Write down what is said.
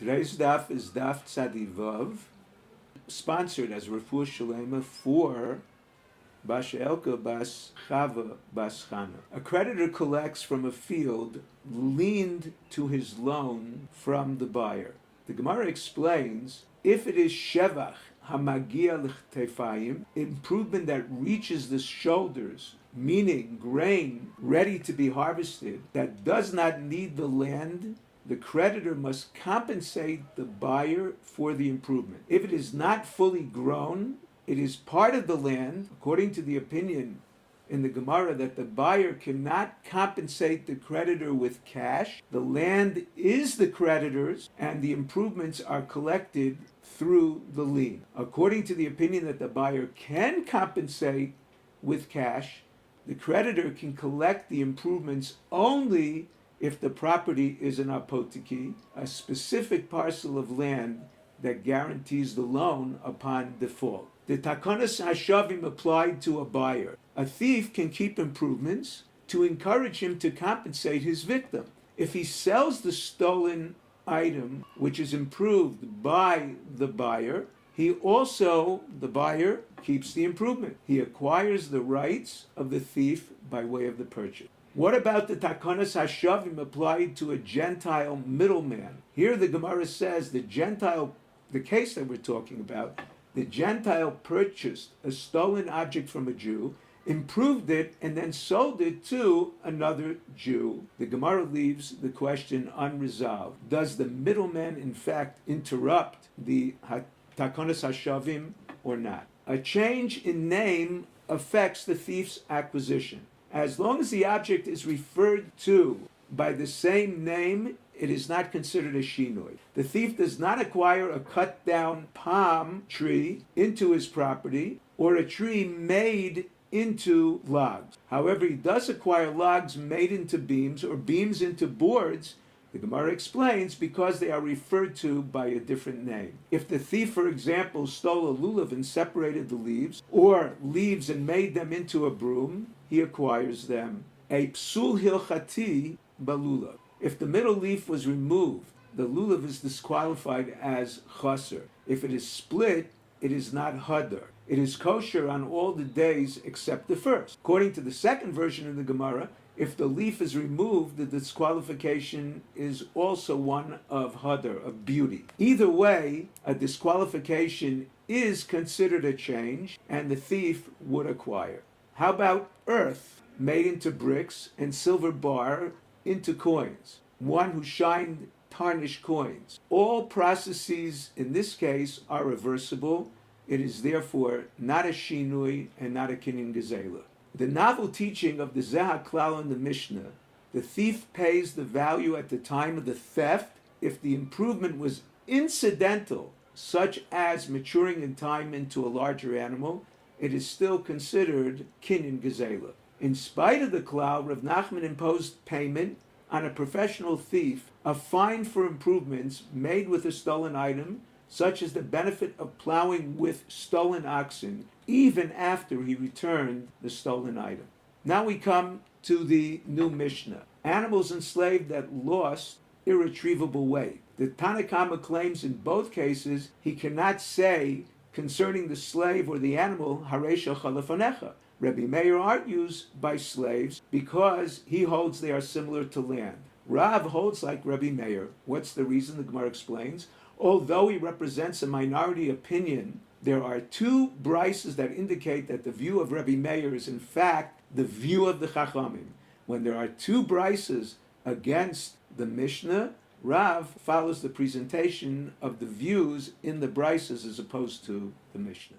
Today's daf is Daf Tzadivav, sponsored as Refuah Shalema for Basha Elka Bas Chava Bas Chana. A creditor collects from a field leaned to his loan from the buyer. The Gemara explains, if it is Shevach Hamagia L'Chtefayim, improvement that reaches the shoulders, meaning grain ready to be harvested, that does not need the land, the creditor must compensate the buyer for the improvement. If it is not fully grown, it is part of the land, according to the opinion in the Gemara that the buyer cannot compensate the creditor with cash. The land is the creditor's, and the improvements are collected through the lien. According to the opinion that the buyer can compensate with cash, the creditor can collect the improvements only if the property is an apotiki, a specific parcel of land that guarantees the loan upon default. The takonas hashavim applied to a buyer. A thief can keep improvements to encourage him to compensate his victim. If he sells the stolen item, which is improved by the buyer, the buyer keeps the improvement. He acquires the rights of the thief by way of the purchase. What about the takonas hashavim applied to a Gentile middleman? Here the Gemara says the case that we're talking about, the Gentile purchased a stolen object from a Jew, improved it, and then sold it to another Jew. The Gemara leaves the question unresolved. Does the middleman in fact interrupt the takonas hashavim or not? A change in name affects the thief's acquisition. As long as the object is referred to by the same name, it is not considered a shinui. The thief does not acquire a cut-down palm tree into his property or a tree made into logs. However, he does acquire logs made into beams or beams into boards, the Gemara explains, because they are referred to by a different name. If the thief, for example, stole a lulav and separated the leaves, or leaves and made them into a broom, he acquires them. A psul hilchati balulav. If the middle leaf was removed, the lulav is disqualified as chaser. If it is split, it is not hadar. It is kosher on all the days except the first. According to the second version of the Gemara, if the leaf is removed, the disqualification is also one of hadar, of beauty. Either way, a disqualification is considered a change, and the thief would acquire. How about earth made into bricks and silver bar into coins? One who shined tarnished coins. All processes in this case are reversible. It is therefore not a shinui and not a kinyan gezela. The novel teaching of the Zeh HaKlal in the Mishnah, the thief pays the value at the time of the theft if the improvement was incidental, such as maturing in time into a larger animal, it is still considered kinyan gezela. In spite of the klal, Rav Nachman imposed payment on a professional thief, a fine for improvements made with a stolen item, such as the benefit of plowing with stolen oxen, even after he returned the stolen item. Now we come to the new Mishnah. Animals enslaved that lost irretrievable weight. The Bava Kama claims in both cases he cannot say concerning the slave or the animal, Haresha Chalafanecha. Rabbi Meir argues by slaves because he holds they are similar to land. Rav holds like Rabbi Meir. What's the reason? The Gemara explains. Although he represents a minority opinion, there are two brises that indicate that the view of Rabbi Meir is in fact the view of the Chachamim. When there are two brises against the Mishnah, Rav follows the presentation of the views in the brises as opposed to the Mishnah.